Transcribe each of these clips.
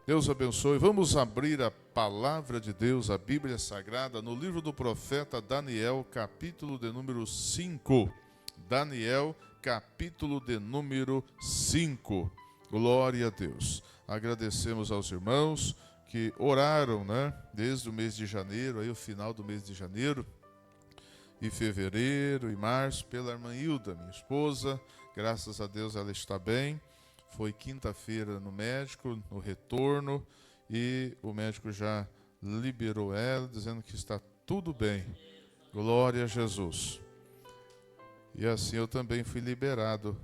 Deus abençoe. Vamos abrir a palavra de Deus, a Bíblia Sagrada, no livro do profeta Daniel, capítulo de número 5. Daniel, capítulo de número 5. Glória a Deus. Agradecemos aos irmãos que oraram, desde o mês de janeiro, aí o final do mês de janeiro, e fevereiro e março, pela irmã Hilda, minha esposa. Graças a Deus ela está bem. Foi quinta-feira no médico, no retorno, e o médico já liberou ela, dizendo que está tudo bem. Glória a Jesus. E assim eu também fui liberado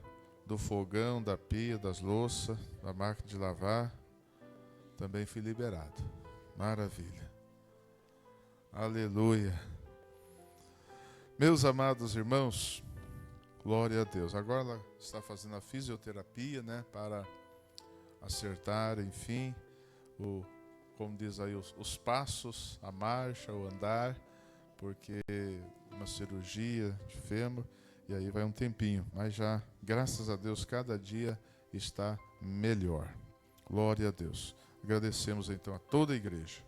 do fogão, da pia, das louças, da máquina de lavar. Também fui liberado. Maravilha. Aleluia. Meus amados irmãos, glória a Deus. Agora ela está fazendo a fisioterapia, para acertar, enfim, como diz aí, os passos, a marcha, o andar, porque uma cirurgia de fêmur, e aí vai um tempinho. Mas já, graças a Deus, cada dia está melhor. Glória a Deus. Agradecemos então a toda a igreja.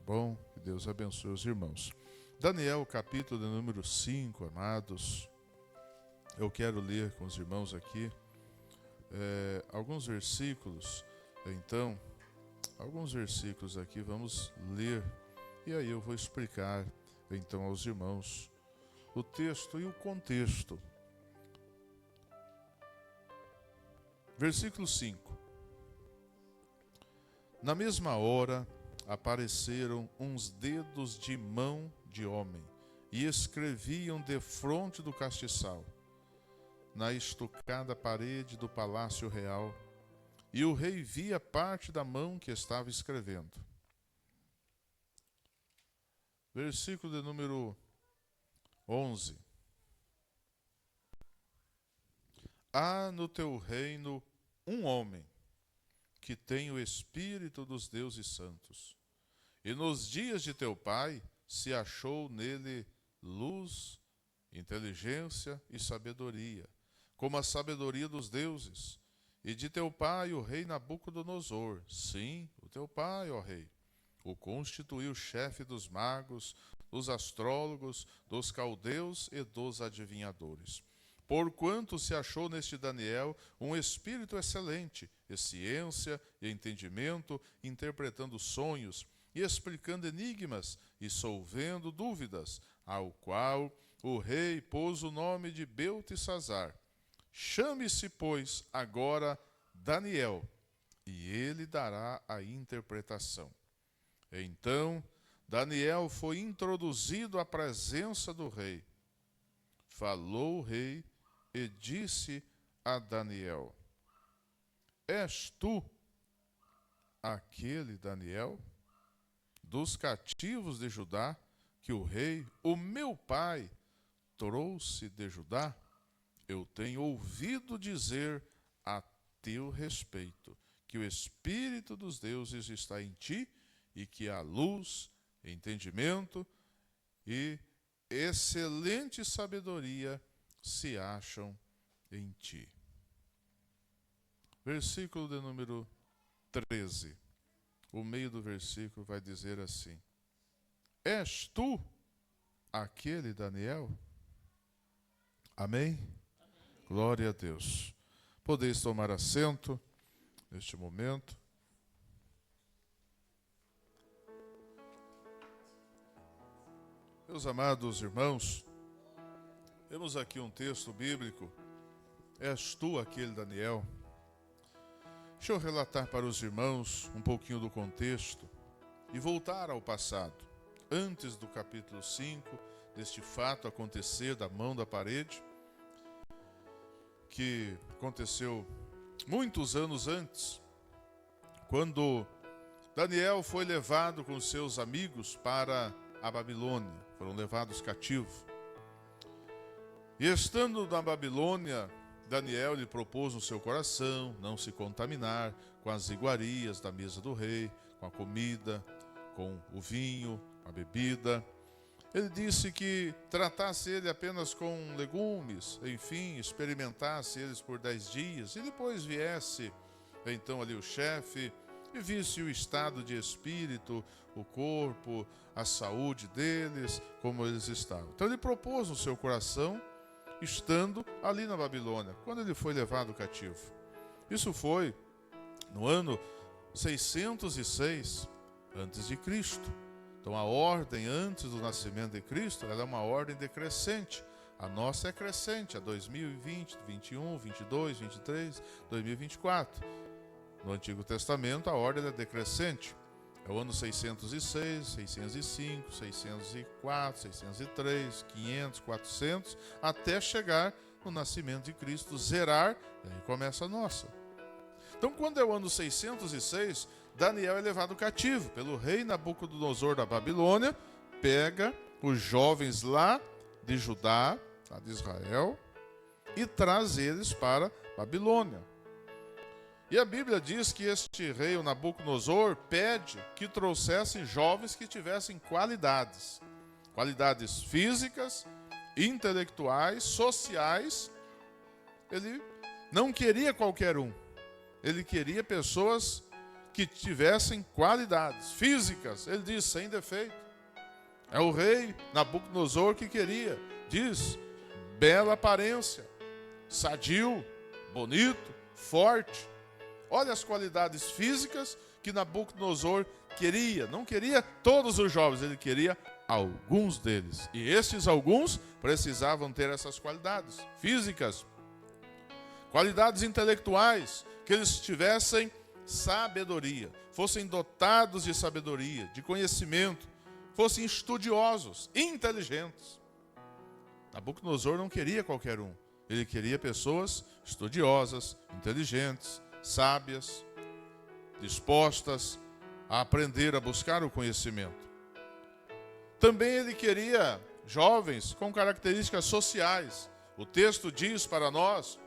Bom, que Deus abençoe os irmãos. Daniel, capítulo de número 5, amados. Eu quero ler com os irmãos aqui alguns versículos. Então, alguns versículos aqui vamos ler. E aí eu vou explicar então aos irmãos o texto e o contexto. Versículo 5. Na mesma hora apareceram uns dedos de mão de homem e escreviam defronte do castiçal, na estucada parede do palácio real, e o rei via parte da mão que estava escrevendo. Versículo de número 11. Há no teu reino um homem que tem o espírito dos deuses santos, e nos dias de teu pai se achou nele luz, inteligência e sabedoria, como a sabedoria dos deuses. E de teu pai, o rei Nabucodonosor, sim, o teu pai, ó rei, o constituiu chefe dos magos, dos astrólogos, dos caldeus e dos adivinhadores. Porquanto se achou neste Daniel um espírito excelente, e ciência e entendimento, interpretando sonhos, e explicando enigmas, e solvendo dúvidas, ao qual o rei pôs o nome de Beltesazar. Chame-se, pois, agora Daniel, e ele dará a interpretação. Então, Daniel foi introduzido à presença do rei. Falou o rei e disse a Daniel: És tu aquele Daniel dos cativos de Judá, que o rei, o meu pai, trouxe de Judá? Eu tenho ouvido dizer a teu respeito que o Espírito dos deuses está em ti, e que a luz, entendimento e excelente sabedoria se acham em ti. Versículo de número 13. O meio do versículo vai dizer assim: És tu aquele Daniel? Amém? Glória a Deus. Podeis tomar assento neste momento. Meus amados irmãos, temos aqui um texto bíblico. És tu aquele Daniel? Deixa eu relatar para os irmãos um pouquinho do contexto e voltar ao passado, antes do capítulo 5, deste fato acontecer da mão da parede, que aconteceu muitos anos antes, quando Daniel foi levado com seus amigos para a Babilônia, foram levados cativos. E estando na Babilônia, Daniel lhe propôs no seu coração não se contaminar com as iguarias da mesa do rei, com a comida, com o vinho, a bebida. Ele disse que tratasse ele apenas com legumes, enfim, experimentasse eles por 10 dias, e depois viesse então ali o chefe e visse o estado de espírito, o corpo, a saúde deles, como eles estavam. Então ele propôs no seu coração, estando ali na Babilônia, quando ele foi levado cativo. Isso foi no ano 606 a.C. Então a ordem antes do nascimento de Cristo, ela é uma ordem decrescente. A nossa é crescente, a 2020, 21, 22, 23, 2024. No Antigo Testamento a ordem é decrescente. É o ano 606, 605, 604, 603, 500, 400, até chegar no nascimento de Cristo, zerar, e aí começa a nossa. Então, quando é o ano 606, Daniel é levado cativo pelo rei Nabucodonosor da Babilônia, pega os jovens lá de Judá, lá de Israel, e traz eles para Babilônia. E a Bíblia diz que este rei, o Nabucodonosor, pede que trouxessem jovens que tivessem qualidades. Qualidades físicas, intelectuais, sociais. Ele não queria qualquer um. Ele queria pessoas que tivessem qualidades físicas. Ele diz, sem defeito. É o rei Nabucodonosor que queria. Diz, bela aparência, sadio, bonito, forte. Olha as qualidades físicas que Nabucodonosor queria. Não queria todos os jovens, ele queria alguns deles. E estes alguns precisavam ter essas qualidades físicas. Qualidades intelectuais, que eles tivessem sabedoria, fossem dotados de sabedoria, de conhecimento, fossem estudiosos, inteligentes. Nabucodonosor não queria qualquer um. Ele queria pessoas estudiosas, inteligentes, sábias, dispostas a aprender, a buscar o conhecimento. Também ele queria jovens com características sociais. O texto diz para nós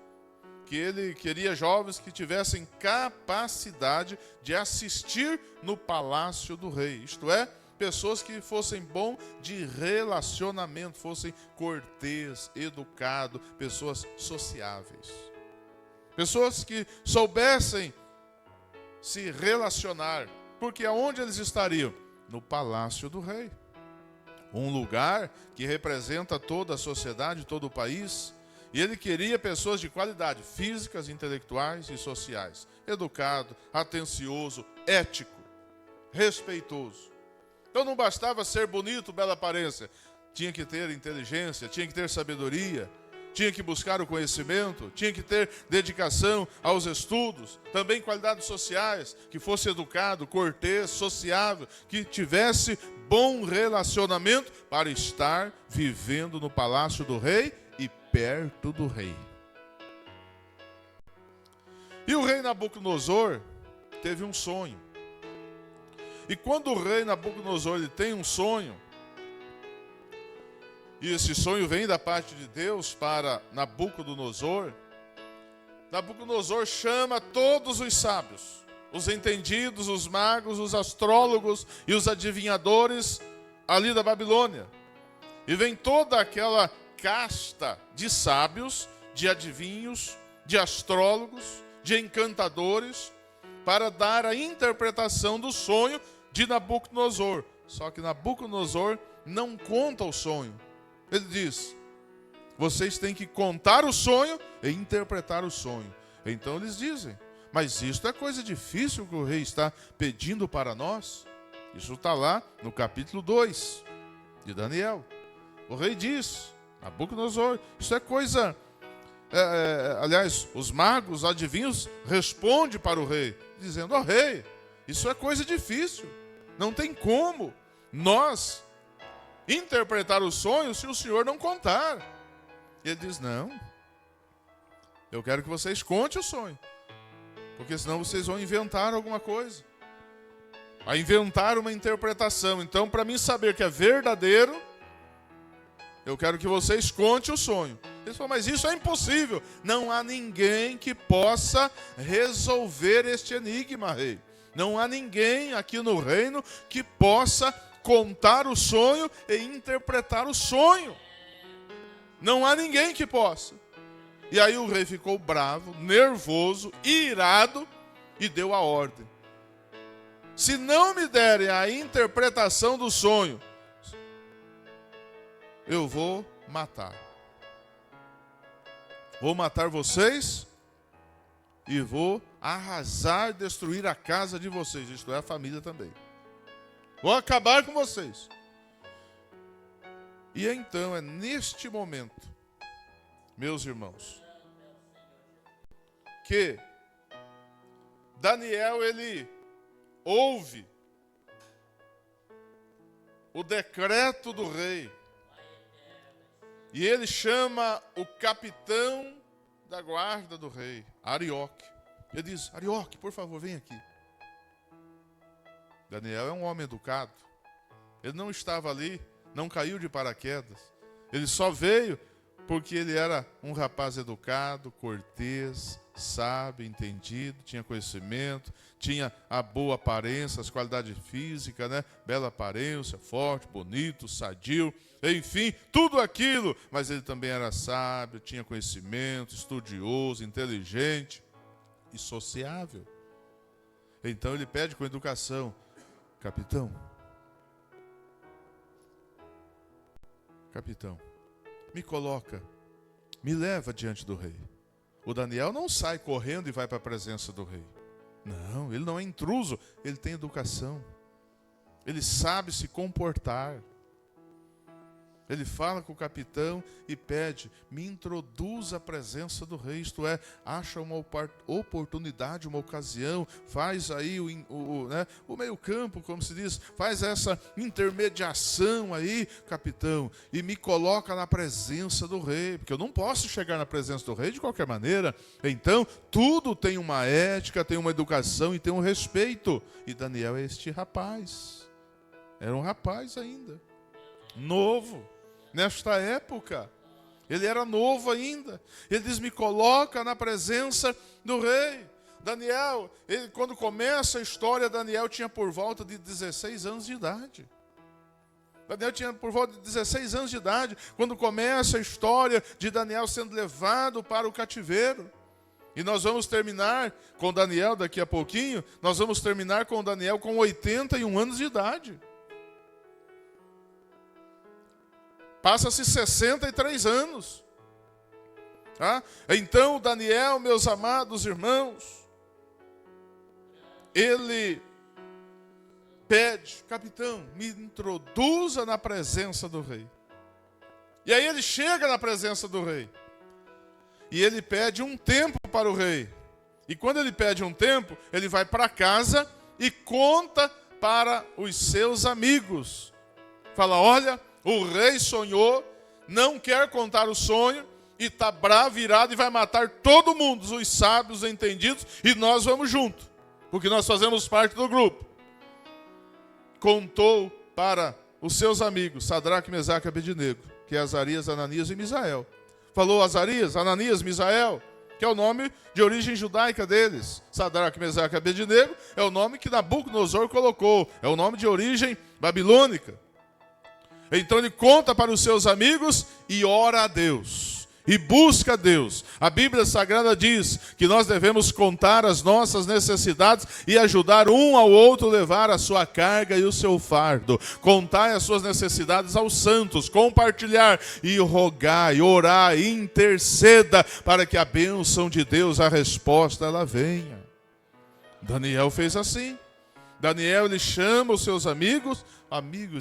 que ele queria jovens que tivessem capacidade de assistir no palácio do rei. Isto é, pessoas que fossem bom de relacionamento, fossem cortês, educado, pessoas sociáveis. Pessoas que soubessem se relacionar, porque aonde eles estariam? No palácio do rei. Um lugar que representa toda a sociedade, todo o país. E ele queria pessoas de qualidade, físicas, intelectuais e sociais. Educado, atencioso, ético, respeitoso. Então não bastava ser bonito, bela aparência. Tinha que ter inteligência, tinha que ter sabedoria, tinha que buscar o conhecimento, tinha que ter dedicação aos estudos, também qualidades sociais, que fosse educado, cortês, sociável, que tivesse bom relacionamento para estar vivendo no palácio do rei e perto do rei. E o rei Nabucodonosor teve um sonho. E quando o rei Nabucodonosor ele tem um sonho, e esse sonho vem da parte de Deus para Nabucodonosor, Nabucodonosor chama todos os sábios, os entendidos, os magos, os astrólogos e os adivinhadores ali da Babilônia. E vem toda aquela casta de sábios, de adivinhos, de astrólogos, de encantadores, para dar a interpretação do sonho de Nabucodonosor. Só que Nabucodonosor não conta o sonho. Ele diz, vocês têm que contar o sonho e interpretar o sonho. Então eles dizem, mas isto é coisa difícil que o rei está pedindo para nós. Isso está lá no capítulo 2 de Daniel. O rei diz, Nabucodonosor, isso é coisa... aliás, os magos, os adivinhos, respondem para o rei, dizendo, ó rei, isso é coisa difícil. Não tem como nós interpretar o sonho se o senhor não contar. E ele diz, não, eu quero que vocês contem o sonho, porque senão vocês vão inventar alguma coisa, a inventar uma interpretação. Então, para mim saber que é verdadeiro, eu quero que vocês contem o sonho. Ele falou, mas isso é impossível. Não há ninguém que possa resolver este enigma, rei. Não há ninguém aqui no reino que possa contar o sonho e interpretar o sonho. Não há ninguém que possa. E aí o rei ficou bravo, nervoso, irado e deu a ordem. se não me derem a interpretação do sonho, eu vou matar. Vou matar vocês e vou arrasar, destruir a casa de vocês, isto é, a família também. Vou acabar com vocês. E então é neste momento, meus irmãos, que Daniel, ele ouve o decreto do rei. E ele chama o capitão da guarda do rei, Arioque. Ele diz: Arioque, por favor, vem aqui. Daniel é um homem educado. Ele não estava ali, não caiu de paraquedas. Ele só veio porque ele era um rapaz educado, cortês, sábio, entendido, tinha conhecimento, tinha a boa aparência, as qualidades físicas, né? Bela aparência, forte, bonito, sadio, enfim, tudo aquilo. Mas ele também era sábio, tinha conhecimento, estudioso, inteligente e sociável. Então ele pede com educação: capitão, me coloca, me leva diante do rei. O Daniel não sai correndo e vai para a presença do rei. Não, ele não é intruso, ele tem educação. Ele sabe se comportar. Ele fala com o capitão e pede: me introduza à presença do rei, isto é, acha uma oportunidade, uma ocasião, faz aí o meio campo, como se diz, faz essa intermediação aí, capitão, e me coloca na presença do rei, porque eu não posso chegar na presença do rei de qualquer maneira. Então, tudo tem uma ética, tem uma educação e tem um respeito. E Daniel é este rapaz, era um rapaz ainda, novo. Nesta época, ele era novo ainda. Ele diz: me coloca na presença do rei. Daniel, quando começa a história, Daniel tinha por volta de 16 anos de idade. Daniel tinha por volta de 16 anos de idade, quando começa a história de Daniel sendo levado para o cativeiro. E nós vamos terminar com Daniel daqui a pouquinho, nós vamos terminar com Daniel com 81 anos de idade. Passa-se 63 anos. Tá? Então Daniel, meus amados irmãos, ele pede: capitão, me introduza na presença do rei. E aí ele chega na presença do rei. E ele pede um tempo para o rei. E quando ele pede um tempo, ele vai para casa e conta para os seus amigos. Fala: olha, o rei sonhou, não quer contar o sonho, e está bravo, irado, e vai matar todo mundo, os sábios, os entendidos, e nós vamos junto, porque nós fazemos parte do grupo. Contou para os seus amigos, Sadraque, Mesaque e Abednego, que é Azarias, Ananias e Misael. Falou: Azarias, Ananias, Misael, que é o nome de origem judaica deles. Sadraque, Mesaque e Abednego é o nome que Nabucodonosor colocou, é o nome de origem babilônica. Então ele conta para os seus amigos e ora a Deus, e busca a Deus. A Bíblia Sagrada diz que nós devemos contar as nossas necessidades e ajudar um ao outro a levar a sua carga e o seu fardo. Contar as suas necessidades aos santos, compartilhar e rogar, e orar, e interceda para que a bênção de Deus, a resposta, ela venha. Daniel fez assim. Daniel, ele chama os seus amigos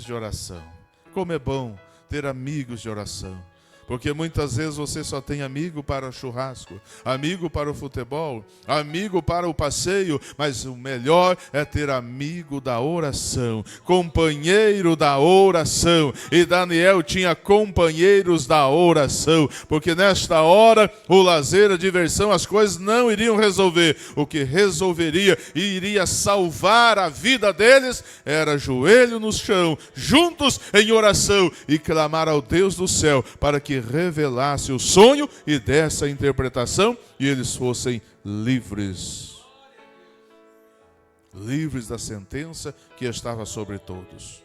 de oração. Como é bom ter amigos de oração. Porque muitas vezes você só tem amigo para o churrasco, amigo para o futebol, amigo para o passeio, mas o melhor é ter amigo da oração, companheiro da oração. E Daniel tinha companheiros da oração, porque nesta hora o lazer, a diversão, as coisas não iriam resolver. O que resolveria e iria salvar a vida deles era joelho no chão, juntos em oração, e clamar ao Deus do céu para que revelasse o sonho e desse a interpretação, e eles fossem livres da sentença que estava sobre todos.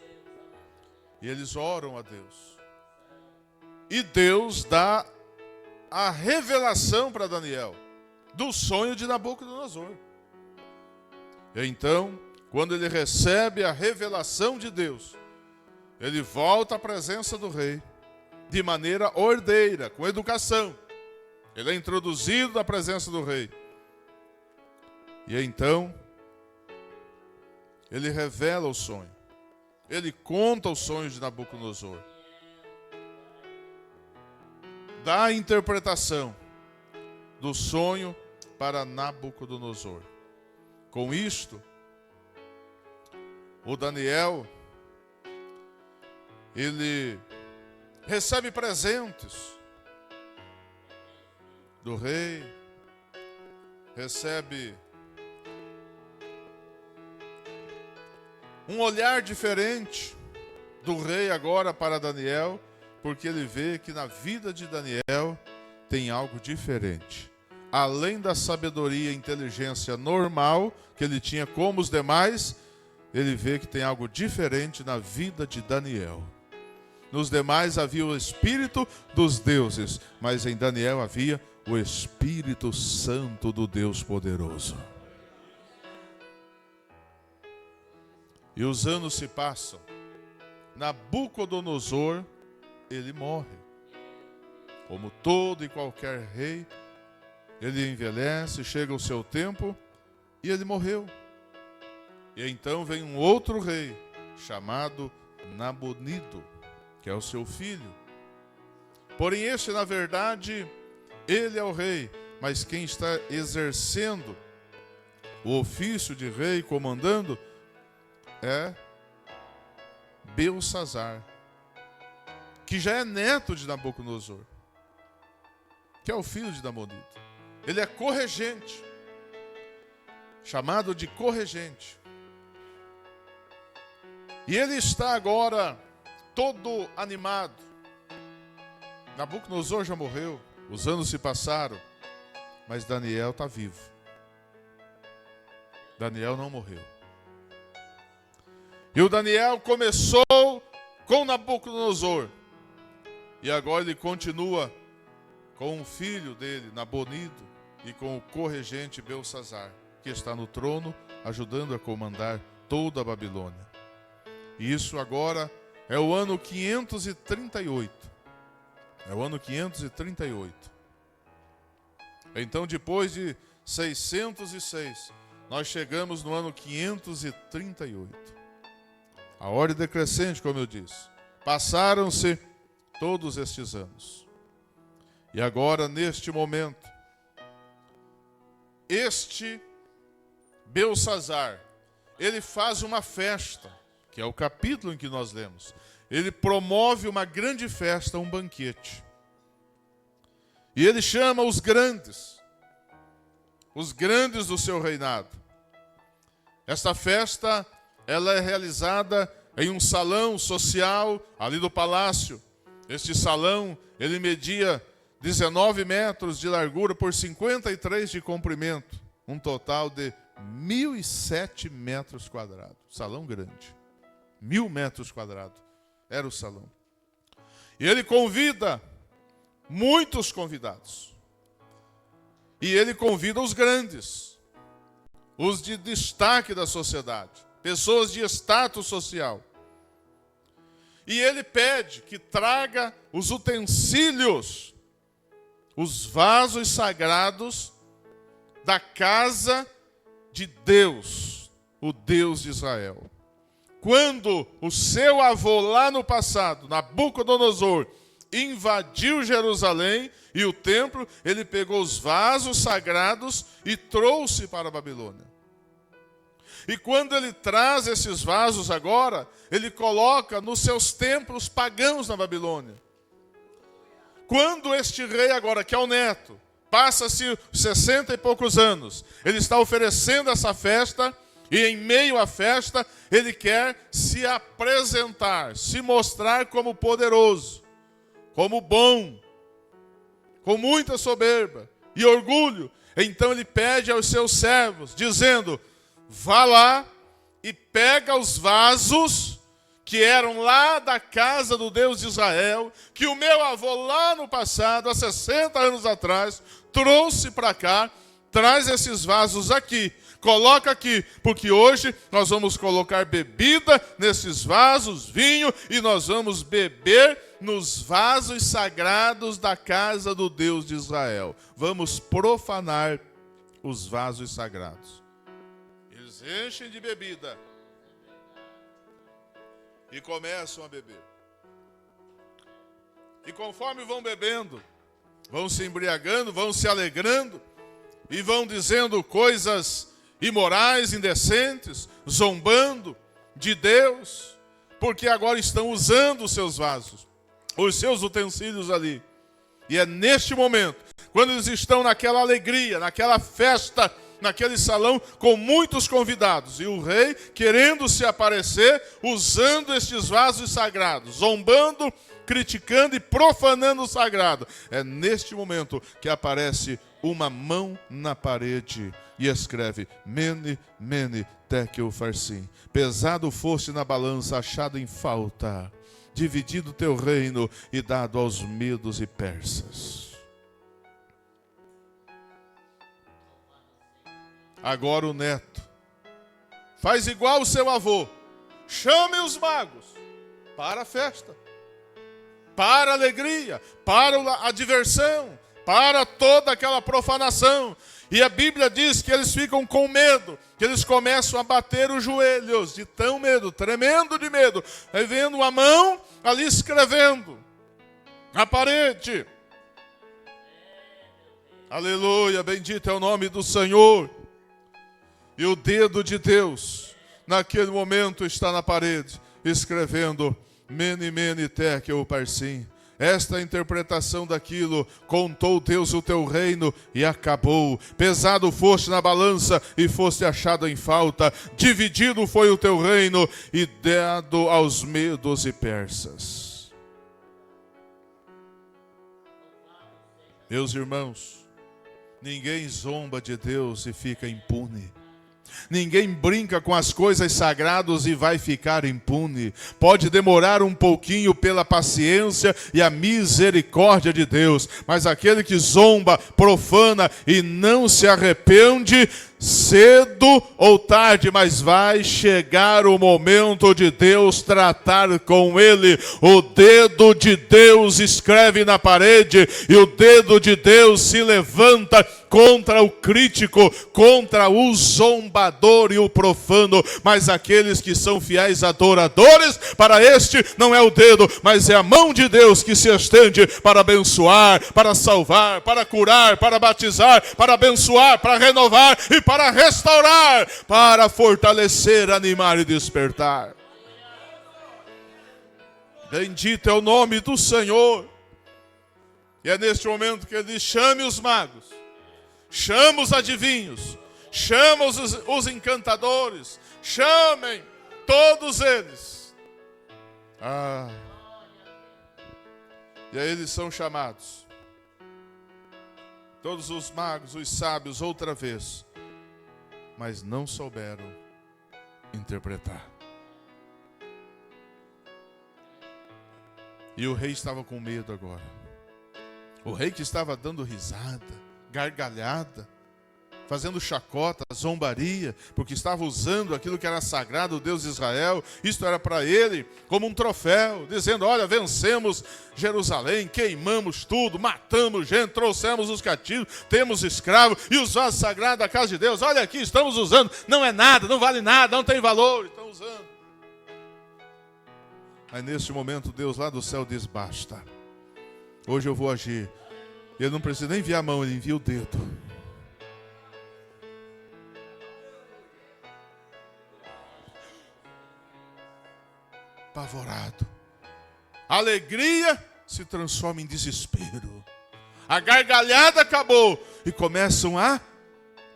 E eles oram a Deus, e Deus dá a revelação para Daniel do sonho de Nabucodonosor. Então quando ele recebe a revelação de Deus, ele volta à presença do rei de maneira ordeira, com educação. Ele é introduzido na presença do rei. E então, ele revela o sonho. Ele conta os sonhos de Nabucodonosor. Dá a interpretação do sonho para Nabucodonosor. Com isto, o Daniel, ele recebe presentes do rei, recebe um olhar diferente do rei agora para Daniel, porque ele vê que na vida de Daniel tem algo diferente. Além da sabedoria e inteligência normal que ele tinha como os demais, ele vê que tem algo diferente na vida de Daniel. Nos demais havia o Espírito dos deuses, mas em Daniel havia o Espírito Santo do Deus poderoso. E os anos se passam. Nabucodonosor, ele morre. Como todo e qualquer rei, ele envelhece, chega o seu tempo e ele morreu. E então vem um outro rei, chamado Nabonido, que é o seu filho. Porém, este, na verdade, ele é o rei, mas quem está exercendo o ofício de rei, comandando, é Belsassar, que já é neto de Nabucodonosor, que é o filho de Nabonido. Ele é corregente, chamado de corregente. E ele está agora todo animado. Nabucodonosor já morreu, os anos se passaram, mas Daniel está vivo. Daniel não morreu. E o Daniel começou com Nabucodonosor. E agora ele continua com o filho dele, Nabonido, e com o corregente Belsassar, que está no trono, ajudando a comandar toda a Babilônia. E isso agora é o ano 538. É o ano 538. Então, depois de 606, nós chegamos no ano 538. A ordem decrescente, como eu disse. Passaram-se todos estes anos. E agora, neste momento, este Belsassar, ele faz uma festa, que é o capítulo em que nós lemos. Ele promove uma grande festa, um banquete. E ele chama os grandes do seu reinado. Esta festa, ela é realizada em um salão social ali do palácio. Este salão, ele media 19 metros de largura por 53 de comprimento. Um total de 1.007 metros quadrados. Salão grande. 1.000 metros quadrados. Era o salão. E ele convida muitos convidados. E ele convida os grandes. Os de destaque da sociedade. Pessoas de status social. E ele pede que traga os utensílios, os vasos sagrados da casa de Deus, o Deus de Israel. Quando o seu avô lá no passado, Nabucodonosor, invadiu Jerusalém e o templo, ele pegou os vasos sagrados e trouxe para a Babilônia. E quando ele traz esses vasos agora, ele coloca nos seus templos pagãos na Babilônia. Quando este rei agora, que é o neto, passa-se 60 e poucos anos, ele está oferecendo essa festa, e em meio à festa, ele quer se apresentar, se mostrar como poderoso, como bom, com muita soberba e orgulho. Então ele pede aos seus servos, dizendo: vá lá e pega os vasos que eram lá da casa do Deus de Israel, que o meu avô lá no passado, há 60 anos atrás, trouxe para cá. Traz esses vasos aqui, Coloca aqui, porque hoje nós vamos colocar bebida nesses vasos, vinho, e nós vamos beber nos vasos sagrados da casa do Deus de Israel. Vamos profanar os vasos sagrados. Eles enchem de bebida e começam a beber. E conforme vão bebendo, vão se embriagando, vão se alegrando e vão dizendo coisas imorais, indecentes, zombando de Deus, porque agora estão usando os seus vasos, os seus utensílios ali. E é neste momento, quando eles estão naquela alegria, naquela festa, naquele salão com muitos convidados, e o rei querendo se aparecer, usando estes vasos sagrados, zombando, criticando e profanando o sagrado. É neste momento que aparece uma mão na parede e escreve: Mene, Mene, Tekel, Farsim. Pesado foste na balança, achado em falta, dividido teu reino e dado aos medos e persas. Agora o neto faz igual o seu avô. Chame os magos para a festa, para a alegria, para a diversão, para toda aquela profanação. E a Bíblia diz que eles ficam com medo, que eles começam a bater os joelhos de tão medo, tremendo de medo, aí vendo uma mão ali escrevendo na parede. Aleluia, bendito é o nome do Senhor. E o dedo de Deus, naquele momento, está na parede, escrevendo: Mene, Mene, Tekel, Parsim. Esta é a interpretação daquilo: contou Deus o teu reino e acabou. Pesado foste na balança e foste achado em falta. Dividido foi o teu reino e dado aos medos e persas. Meus irmãos, ninguém zomba de Deus e fica impune. Ninguém brinca com as coisas sagradas e vai ficar impune. Pode demorar um pouquinho pela paciência e a misericórdia de Deus, mas aquele que zomba, profana e não se arrepende, cedo ou tarde, mas vai chegar o momento de Deus tratar com ele. O dedo de Deus escreve na parede e o dedo de Deus se levanta contra o crítico, contra o zombador e o profano. Mas aqueles que são fiéis adoradores, para este não é o dedo, mas é a mão de Deus que se estende para abençoar, para salvar, para curar, para batizar, para abençoar, para renovar e para restaurar, para fortalecer, animar e despertar. Bendito é o nome do Senhor. E é neste momento que ele diz: chame os magos, chama os adivinhos, chama os encantadores, chamem todos eles. E aí eles são chamados. Todos os magos, os sábios, outra vez, mas não souberam interpretar. E o rei estava com medo agora. O rei que estava dando risada, gargalhada, fazendo chacota, zombaria, porque estava usando aquilo que era sagrado, o Deus de Israel. Isto era para ele como um troféu, dizendo: olha, vencemos Jerusalém, queimamos tudo, matamos gente, trouxemos os cativos, temos escravos e os vasos sagrados da casa de Deus. Olha aqui, estamos usando, não é nada, não vale nada, não tem valor, estão usando. Aí nesse momento Deus lá do céu diz: basta, hoje eu vou agir. Ele não precisa nem enviar a mão, ele envia o dedo. Apavorado. A alegria se transforma em desespero. A gargalhada acabou e começam a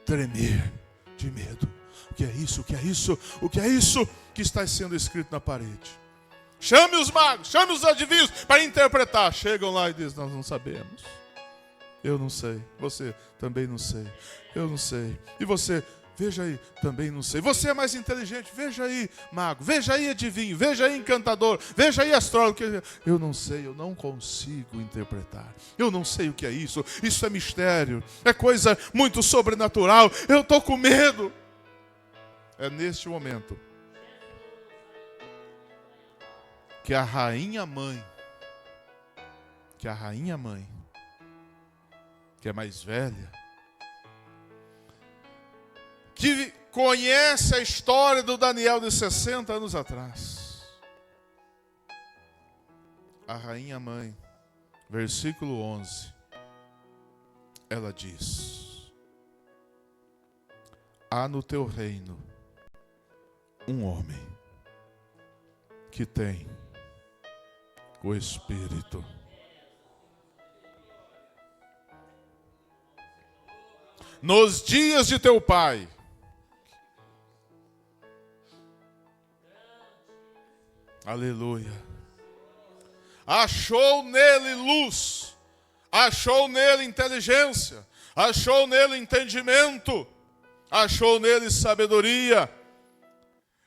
tremer de medo. O que é isso? O que é isso? O que é isso que está sendo escrito na parede? Chame os magos, chame os adivinhos para interpretar. Chegam lá e dizem: nós não sabemos. Eu não sei. Você também não sei. Eu não sei. E você? Veja aí, também não sei. Você é mais inteligente, veja aí, mago, veja aí, adivinho, veja aí, encantador, veja aí, astrólogo. Eu não sei, eu não consigo interpretar. Eu não sei o que é isso. Isso é mistério, é coisa muito sobrenatural. Eu estou com medo. É neste momento que a rainha mãe, que é mais velha, que conhece a história do Daniel de 60 anos atrás. A rainha mãe, versículo 11, ela diz: há no teu reino um homem que tem o Espírito. Nos dias de teu pai, aleluia, achou nele luz, achou nele inteligência, achou nele entendimento, achou nele sabedoria.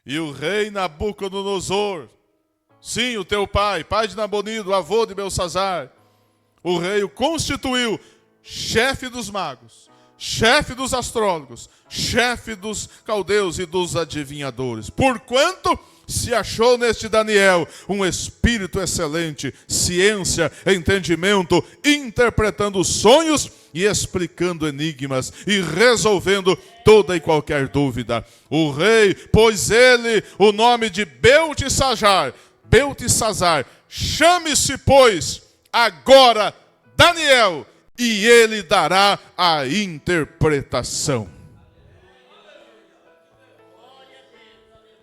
E o rei Nabucodonosor, sim, o teu pai, pai de Nabonido, avô de Belsazar, o rei o constituiu chefe dos magos, chefe dos astrólogos, chefe dos caldeus e dos adivinhadores. Porquanto se achou neste Daniel um espírito excelente, ciência, entendimento, interpretando sonhos e explicando enigmas e resolvendo toda e qualquer dúvida. O rei pôs ele o nome de Beltesazar. Chame-se, pois, agora Daniel, e ele dará a interpretação.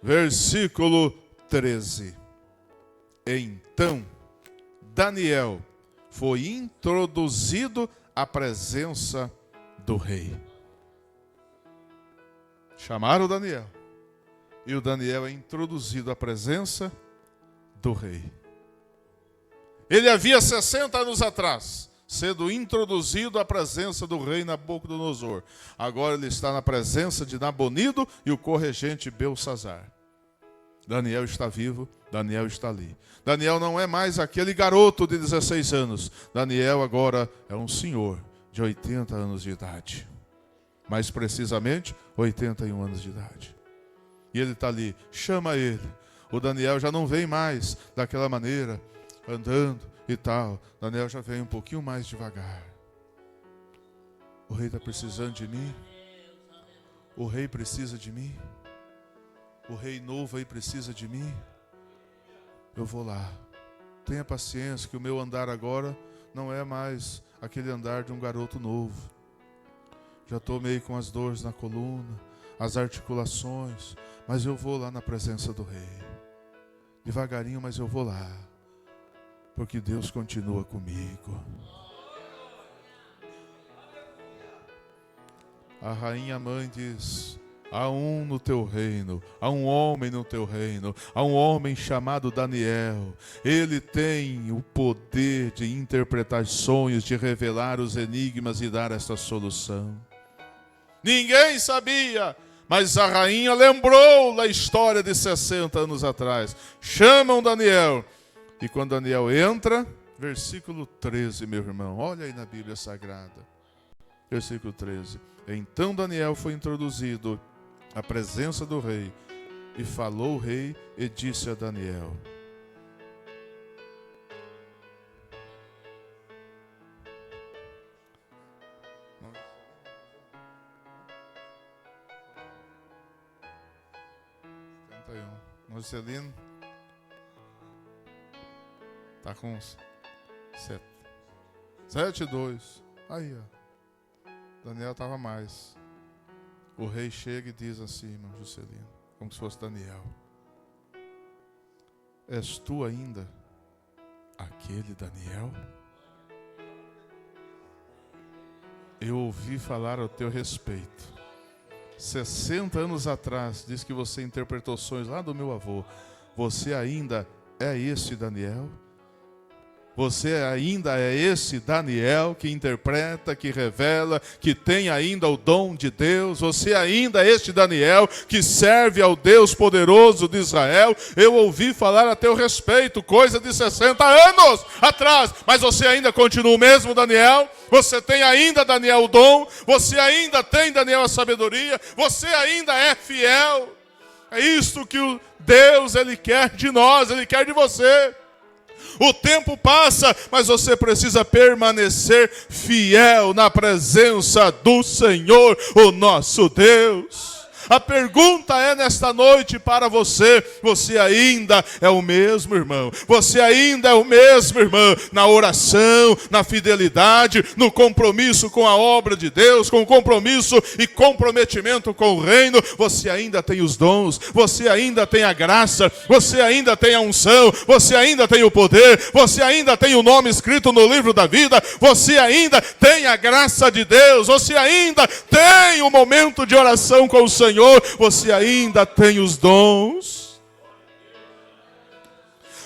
Versículo 13. Então Daniel foi introduzido à presença do rei. Chamaram Daniel, e o Daniel é introduzido à presença do rei. Ele havia 60 anos atrás sendo introduzido à presença do rei Nabucodonosor. Agora ele está na presença de Nabonido e o corregente Belsazar. Daniel está vivo, Daniel está ali. Daniel não é mais aquele garoto de 16 anos. Daniel agora é um senhor de 80 anos de idade. Mais precisamente, 81 anos de idade. E ele está ali, chama ele. O Daniel já não vem mais daquela maneira, andando e tal. Daniel já vem um pouquinho mais devagar. O rei está precisando de mim. O rei precisa de mim. O rei novo aí precisa de mim. Eu vou lá. Tenha paciência que o meu andar agora não é mais aquele andar de um garoto novo. Já estou meio com as dores na coluna, as articulações, mas eu vou lá na presença do rei. Devagarinho, mas eu vou lá. Porque Deus continua comigo. A rainha mãe diz: há um no teu reino, há um homem no teu reino, há um homem chamado Daniel. Ele tem o poder de interpretar sonhos, de revelar os enigmas e dar esta solução. Ninguém sabia, mas a rainha lembrou da história de 60 anos atrás. Chamam Daniel. E quando Daniel entra, versículo 13, meu irmão, olha aí na Bíblia Sagrada. Versículo 13. Então Daniel foi introduzido à presença do rei, e falou o rei e disse a Daniel: Marcelino tá com 7-2. Aí, ó. Daniel estava mais. O rei chega e diz assim, irmão Juscelino, como se fosse Daniel: és tu ainda aquele Daniel? Eu ouvi falar ao teu respeito. 60 anos atrás, diz que você interpretou sonhos lá do meu avô. Você ainda é esse Daniel? Você ainda é esse Daniel que interpreta, que revela, que tem ainda o dom de Deus? Você ainda é este Daniel que serve ao Deus poderoso de Israel? Eu ouvi falar a teu respeito, coisa de 60 anos atrás, mas você ainda continua o mesmo Daniel? Você tem ainda, Daniel, o dom? Você ainda tem, Daniel, a sabedoria? Você ainda é fiel? É isto que o Deus, Ele quer de nós, Ele quer de você. O tempo passa, mas você precisa permanecer fiel na presença do Senhor, o nosso Deus. A pergunta é nesta noite para você: você ainda é o mesmo, irmão? Você ainda é o mesmo, irmã? Na oração, na fidelidade, no compromisso com a obra de Deus, com o compromisso e comprometimento com o reino, você ainda tem os dons, você ainda tem a graça, você ainda tem a unção, você ainda tem o poder, você ainda tem o nome escrito no livro da vida, você ainda tem a graça de Deus, você ainda tem o momento de oração com o Senhor, você ainda tem os dons.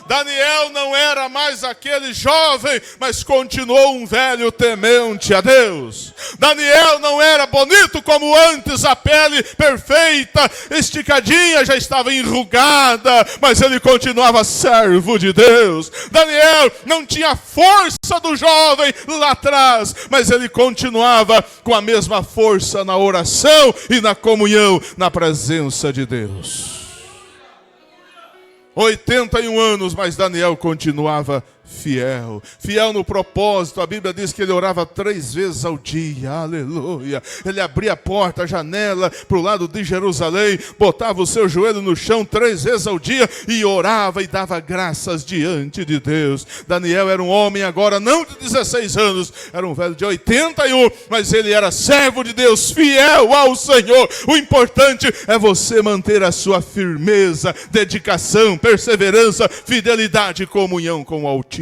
Daniel não era mais aquele jovem, mas continuou um velho temente a Deus. Daniel não era bonito como antes, a pele perfeita, esticadinha, já estava enrugada, mas ele continuava servo de Deus. Daniel não tinha força do jovem lá atrás, mas ele continuava com a mesma força na oração e na comunhão, na presença de Deus. 81 anos, mas Daniel continuava fiel. Fiel no propósito. A Bíblia diz que ele orava 3 vezes ao dia. Aleluia. Ele abria a porta, a janela para o lado de Jerusalém, botava o seu joelho no chão 3 vezes ao dia e orava e dava graças diante de Deus. Daniel era um homem agora não de 16 anos, era um velho de 81, mas ele era servo de Deus, fiel ao Senhor. O importante é você manter a sua firmeza, dedicação, perseverança, fidelidade e comunhão com o Altíssimo.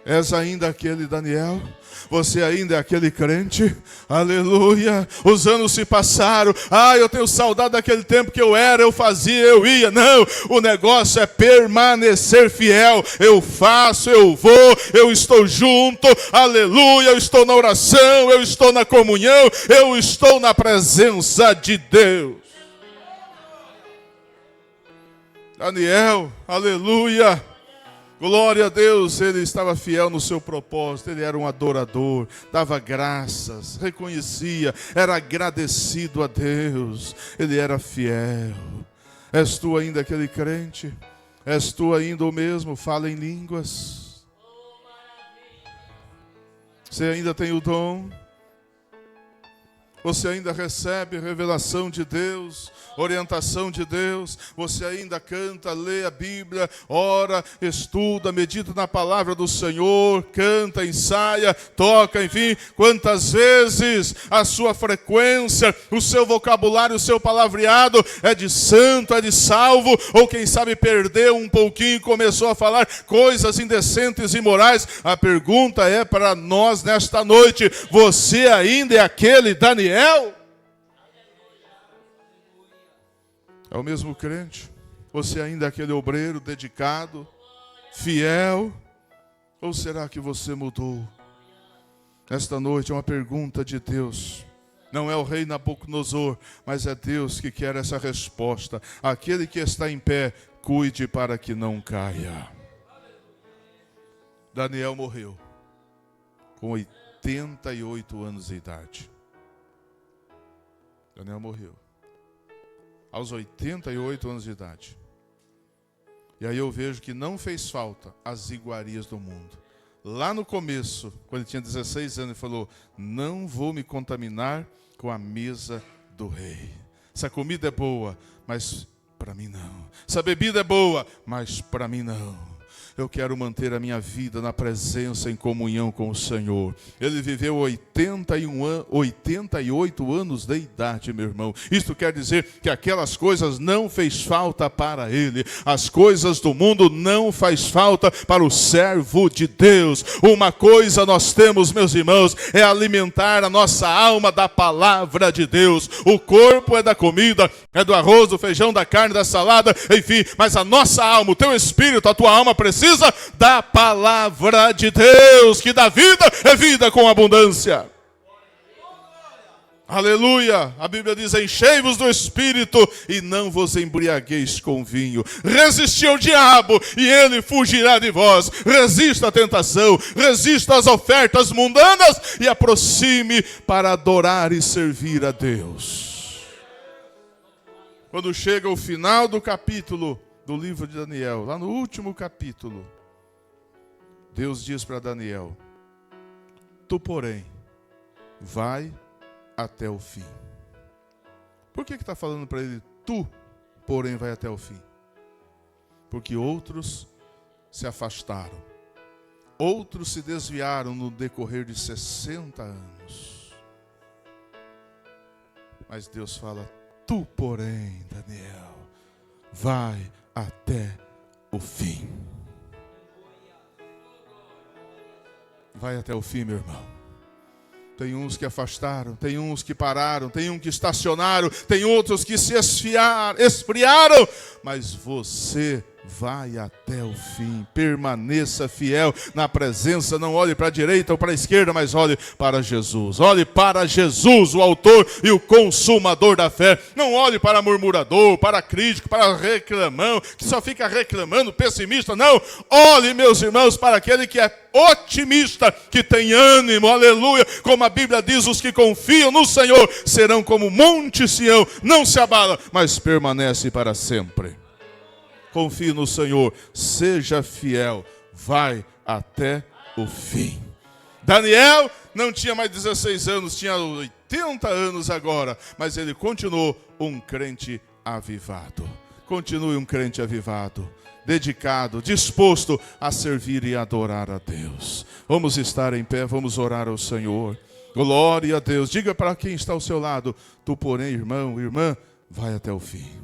És ainda aquele Daniel? Você ainda é aquele crente? Aleluia. Os anos se passaram. Eu tenho saudade daquele tempo que eu fazia, eu ia. Não, o negócio é permanecer fiel. Eu faço, eu vou, eu estou junto. Aleluia, eu estou na oração, eu estou na comunhão, eu estou na presença de Deus. Daniel, aleluia, glória a Deus, ele estava fiel no seu propósito, ele era um adorador, dava graças, reconhecia, era agradecido a Deus, ele era fiel. És tu ainda aquele crente? És tu ainda o mesmo? Fala em línguas? Você ainda tem o dom? Você ainda recebe revelação de Deus, orientação de Deus? Você ainda canta, lê a Bíblia, ora, estuda, medita na palavra do Senhor, canta, ensaia, toca, enfim. Quantas vezes a sua frequência, o seu vocabulário, o seu palavreado é de santo, é de salvo, ou quem sabe perdeu um pouquinho e começou a falar coisas indecentes e imorais? A pergunta é para nós nesta noite: você ainda é aquele Daniel? É o mesmo crente? Você ainda é aquele obreiro dedicado, fiel? Ou será que você mudou? Esta noite é uma pergunta de Deus. Não é o rei Nabucodonosor, mas é Deus que quer essa resposta. Aquele que está em pé, cuide para que não caia. Daniel morreu com 88 anos de idade. Daniel morreu aos 88 anos de idade. E aí eu vejo que não fez falta as iguarias do mundo. Lá no começo, quando ele tinha 16 anos, ele falou: não vou me contaminar com a mesa do rei. Essa comida é boa, mas para mim não. Essa bebida é boa, mas para mim não. Eu quero manter a minha vida na presença, em comunhão com o Senhor. Ele viveu 88 anos de idade, meu irmão. Isto quer dizer que aquelas coisas não fez falta para ele. As coisas do mundo não faz falta para o servo de Deus. Uma coisa nós temos, meus irmãos, é alimentar a nossa alma da palavra de Deus. O corpo é da comida, é do arroz, do feijão, da carne, da salada, enfim. Mas a nossa alma, o teu espírito, a tua alma precisa da palavra de Deus, que dá vida, é vida com abundância. Aleluia, a Bíblia diz: enchei-vos do Espírito e não vos embriagueis com vinho. Resisti ao diabo e ele fugirá de vós. Resista à tentação, resista às ofertas mundanas e aproxime para adorar e servir a Deus. quando chega o final do capítulo do livro de Daniel, lá no último capítulo, Deus diz para Daniel: tu, porém, vai até o fim. Por que está falando para ele, tu, porém, vai até o fim? Porque outros se afastaram, outros se desviaram no decorrer de 60 anos. Mas Deus fala: tu, porém, Daniel, vai até o fim. Vai até o fim, meu irmão. Tem uns que afastaram, tem uns que pararam, tem uns que estacionaram, tem outros que se esfriaram, mas você vai até o fim. Permaneça fiel na presença. Não olhe para a direita ou para a esquerda, mas olhe para Jesus. Olhe para Jesus, o autor e o consumador da fé. Não olhe para murmurador, para crítico, para reclamão, que só fica reclamando, pessimista. Não, olhe, meus irmãos, para aquele que é otimista, que tem ânimo, aleluia. Como a Bíblia diz, os que confiam no Senhor serão como o monte Sião, não se abala, mas permanece para sempre. Confie no Senhor, seja fiel, vai até o fim. Daniel não tinha mais 16 anos, tinha 80 anos agora, mas ele continuou um crente avivado. Continue um crente avivado, dedicado, disposto a servir e adorar a Deus. Vamos estar em pé, vamos orar ao Senhor. Glória a Deus. Diga para quem está ao seu lado: tu, porém, irmão, irmã, vai até o fim.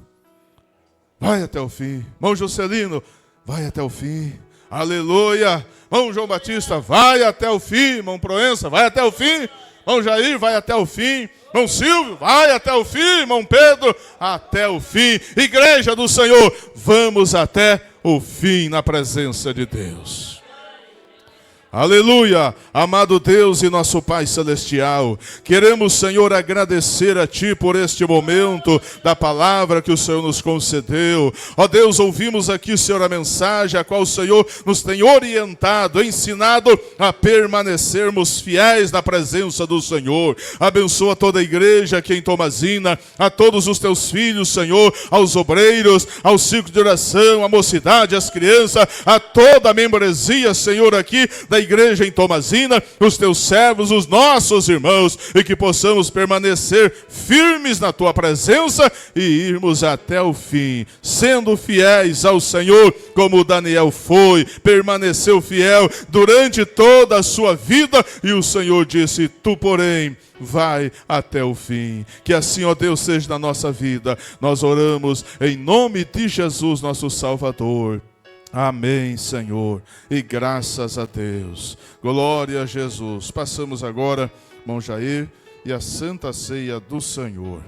Vai até o fim. Irmão Juscelino, vai até o fim. Aleluia. Irmão João Batista, vai até o fim. Irmão Proença, vai até o fim. Irmão Jair, vai até o fim. Irmão Silvio, vai até o fim. Irmão Pedro, até o fim. Igreja do Senhor, vamos até o fim na presença de Deus. Aleluia, amado Deus e nosso Pai Celestial, queremos, Senhor, agradecer a Ti por este momento da palavra que o Senhor nos concedeu. Ó Deus, ouvimos aqui, Senhor, a mensagem a qual o Senhor nos tem orientado, ensinado a permanecermos fiéis na presença do Senhor. Abençoa toda a igreja aqui em Tomazina, a todos os Teus filhos, Senhor, aos obreiros, ao círculo de oração, à mocidade, às crianças, a toda a membresia, Senhor, aqui da igreja em Tomazina, os Teus servos, os nossos irmãos, e que possamos permanecer firmes na Tua presença e irmos até o fim, sendo fiéis ao Senhor, como Daniel foi, permaneceu fiel durante toda a sua vida, e o Senhor disse: tu, porém, vai até o fim. Que assim, ó Deus, seja na nossa vida. Nós oramos em nome de Jesus, nosso Salvador. Amém, Senhor, e graças a Deus. Glória a Jesus. Passamos agora, irmão Jair, e a Santa Ceia do Senhor.